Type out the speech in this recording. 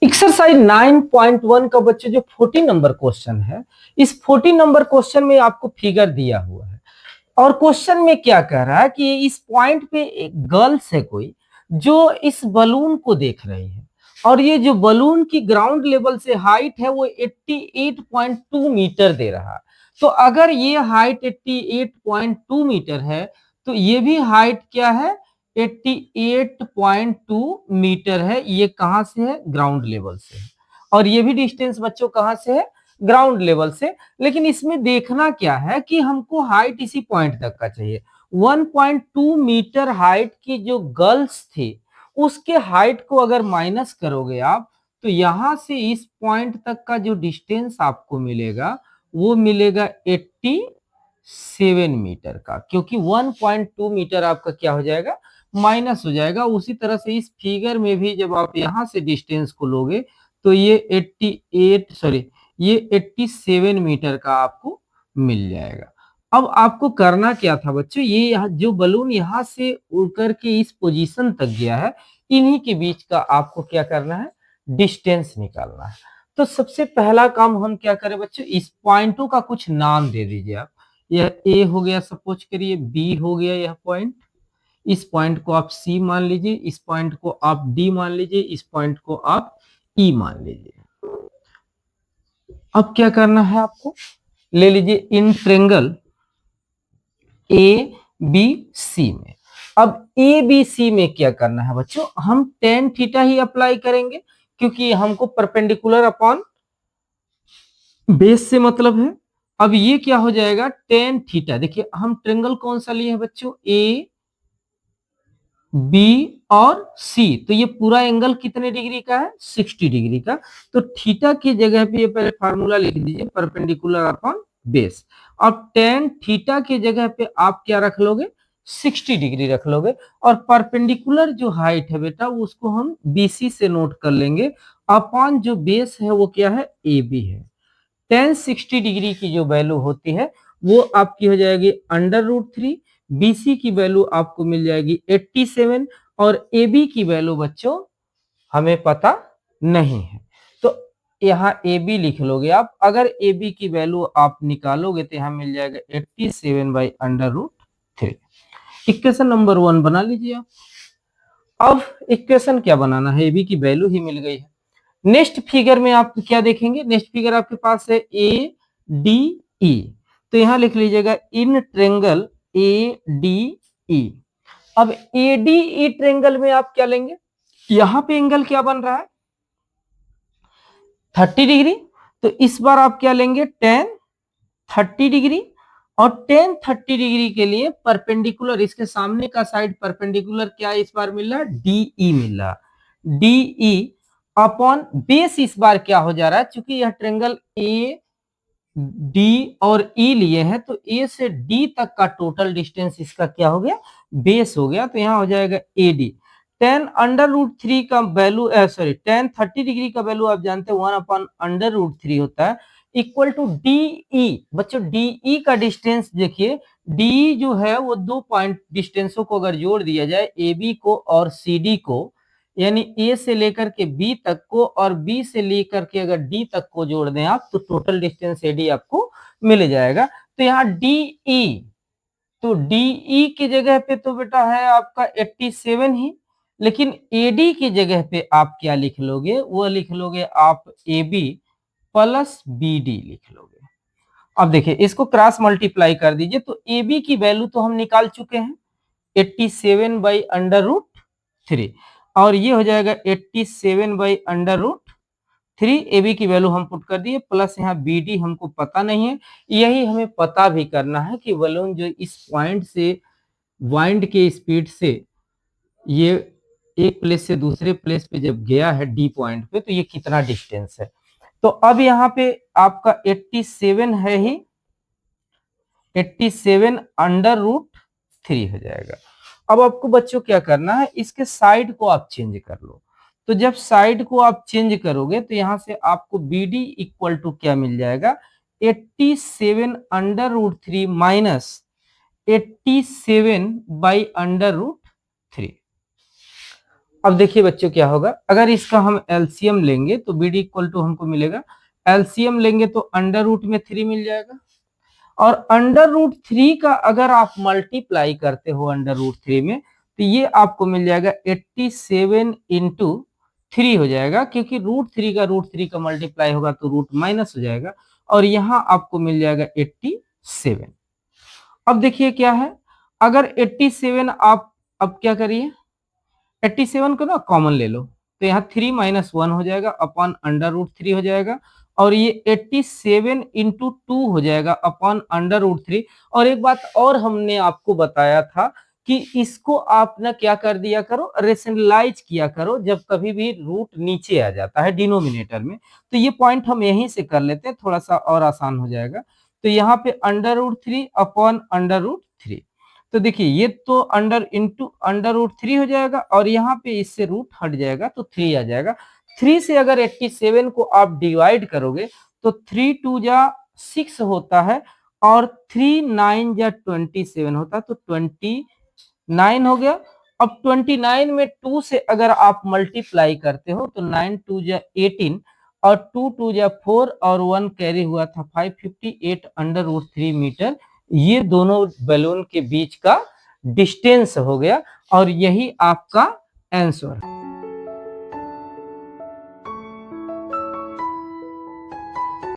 Exercise 9.1 का बच्चे जो 40 नंबर क्वेश्चन है, इस 40 नंबर क्वेश्चन में आपको फिगर दिया हुआ है और क्वेश्चन में क्या कह रहा है कि इस पॉइंट पे एक गर्ल्स है कोई जो इस बलून को देख रही है और ये जो बलून की ग्राउंड लेवल से हाइट है वो 88.2 मीटर दे रहा है। तो अगर ये हाइट 88.2 मीटर है तो ये भी हाइट क्या है, 88.2 मीटर है। ये कहां से है, ग्राउंड लेवल से। और ये भी डिस्टेंस बच्चों कहां से है, ग्राउंड लेवल से। लेकिन इसमें देखना क्या है कि हमको हाइट इसी पॉइंट तक का चाहिए। 1.2 मीटर हाइट की जो गर्ल्स थी उसके हाइट को अगर माइनस करोगे आप तो यहां से इस पॉइंट तक का जो डिस्टेंस आपको मिलेगा वो मिलेगा 87 मीटर का, क्योंकि 1.2 मीटर आपका क्या हो जाएगा, माइनस हो जाएगा। उसी तरह से इस फिगर में भी जब आप यहां से डिस्टेंस को लोगे तो ये 87 मीटर का आपको मिल जाएगा। अब आपको करना क्या था बच्चों, ये यहाँ जो बलून यहाँ से उड़ करके इस पोजीशन तक गया है, इन्हीं के बीच का आपको क्या करना है, डिस्टेंस निकालना है। तो सबसे पहला काम हम क्या करें बच्चों, इस पॉइंटों का कुछ नाम दे दीजिए आप। यह ए हो गया, सपोज करिए बी हो गया यह पॉइंट, इस पॉइंट को आप सी मान लीजिए, इस पॉइंट को आप डी मान लीजिए, इस पॉइंट को आप ई मान लीजिए। अब क्या करना है आपको, ले लीजिए in triangle A B C में। अब ए बी सी में क्या करना है बच्चों, हम टेन थीटा ही अप्लाई करेंगे क्योंकि हमको परपेंडिकुलर अपॉन बेस से मतलब है। अब ये क्या हो जाएगा, टेन थीटा। देखिए हम ट्रेंगल कौन सा लिए हैं बच्चों, ए बी और सी, तो ये पूरा एंगल कितने डिग्री का है, 60 डिग्री का। तो थीटा की जगह पे ये पहले फार्मूला लिख दीजिए, परपेंडिकुलर अपॉन बेस। अब टेन थीटा की जगह पे आप क्या रख लोगे, 60 डिग्री रख लोगे। और परपेंडिकुलर जो हाइट है बेटा उसको हम बीसी से नोट कर लेंगे, अपॉन जो बेस है वो क्या है, ए बी है। टेन 60 डिग्री की जो वैल्यू होती है वो आपकी हो जाएगी √3। बीसी की वैल्यू आपको मिल जाएगी 87 और ए बी की वैल्यू बच्चों हमें पता नहीं है। तो यहाँ ए बी लिख लोगे आप। अगर ए बी की वैल्यू आप निकालोगे तो यहाँ मिल जाएगा 87/√3। इक्वेशन नंबर 1 बना लीजिए आप। अब इक्वेशन क्या बनाना है, ए बी की वैल्यू ही मिल गई है। नेक्स्ट फिगर में आप क्या देखेंगे, नेक्स्ट फिगर आपके पास है ए डी ई। तो यहां लिख लीजिएगा in triangle A D E. अब ए डी ई ट्रेंगल में आप क्या लेंगे, यहां पे एंगल क्या बन रहा है, 30 डिग्री। तो इस बार आप क्या लेंगे, टेन 30 डिग्री। और टेन 30 डिग्री के लिए परपेंडिकुलर, इसके सामने का साइड परपेंडिकुलर क्या इस बार मिल रहा है, डीई मिल रहा, डीई अपॉन बेस। इस बार क्या हो जा रहा है, चूंकि यह ट्रेंगल ए डी और ई लिए हैं तो ए से डी तक का टोटल डिस्टेंस इसका क्या हो गया, बेस हो गया। तो यहां हो जाएगा ए डी। टेन का वैल्यू, सॉरी टेन 30 डिग्री का वैल्यू आप जानते हैं 1/√3 होता है, इक्वल टू डीई। बच्चों डीई का डिस्टेंस देखिए, डी जो है वो दो पॉइंट डिस्टेंसों को अगर जोड़ दिया जाए, ए बी को और सी डी को, यानी ए से लेकर के बी तक को और बी से लेकर के अगर डी तक को जोड़ दें आप तो टोटल डिस्टेंस एडी आपको मिल जाएगा। तो यहाँ डीई, तो डीई की जगह पे तो बेटा है आपका 87 ही, लेकिन एडी की जगह पे आप क्या लिख लोगे, वो लिख लोगे आप A B plus B D लिख लोगे। अब देखिए इसको क्रॉस मल्टीप्लाई कर दीजिए तो ए बी की वैल्यू तो हम निकाल चुके हैं 87/√3 और ये हो जाएगा 87/√3। ए बी की वैल्यू हम पुट कर दिए, प्लस यहाँ बी डी हमको पता नहीं है। यही हमें पता भी करना है कि बलून जो इस पॉइंट से वाइंड के स्पीड से ये एक प्लेस से दूसरे प्लेस पे जब गया है डी पॉइंट पे तो ये कितना डिस्टेंस है। तो अब यहाँ पे आपका 87 है ही, 87/√3 हो जाएगा। अब आपको बच्चों क्या करना है, इसके साइड को आप चेंज कर लो। तो जब साइड को आप चेंज करोगे तो यहां से आपको बी डी इक्वल टू क्या मिल जाएगा, 87/√3 माइनस 87/√3। अब देखिए बच्चों क्या होगा, अगर इसका हम एलसीएम लेंगे तो बी डी इक्वल टू हमको मिलेगा, एलसीएम लेंगे तो अंडर रूट में 3 मिल जाएगा, और अंडर रूट 3 का अगर आप मल्टीप्लाई करते हो अंडर रूट 3 में, तो ये आपको मिल जाएगा 87 इंटू 3 हो जाएगा, क्योंकि रूट थ्री का मल्टीप्लाई होगा तो रूट माइनस हो जाएगा, और यहां आपको मिल जाएगा 87। अब देखिए क्या है, अगर 87 आप अब क्या करिए, 87 को ना कॉमन ले लो, तो यहाँ 3 माइनस 1 हो जाएगा अपॉन अंडर रूट 3 हो जाएगा, और ये 87 इंटू 2 हो जाएगा अपॉन अंडर रूट 3। और एक बात और हमने आपको बताया था कि इसको आप ना क्या कर दिया करो, रेशनलाइज किया करो जब कभी भी रूट नीचे आ जाता है डिनोमिनेटर में। तो ये पॉइंट हम यहीं से कर लेते हैं, थोड़ा सा और आसान हो जाएगा। तो यहाँ पे under root 3 upon under root 3, तो देखिए ये तो अंडर रूट 3 हो जाएगा, और यहाँ पे इससे रूट हट जाएगा तो 3 आ जाएगा। 3 से अगर 87 को आप डिवाइड करोगे तो 3 2 जा 6 होता है, और 3 9 जा 27 होता है, तो 29 हो गया। अब 29 में 2 से अगर आप मल्टीप्लाई करते हो तो 9 2 जा 18, और 2 2 जा 4, और 1 कैरी हुआ था 558 अंडर रूट 3 मीटर। ये दोनों बैलून के बीच का डिस्टेंस हो गया, और यही आपका आंसर है।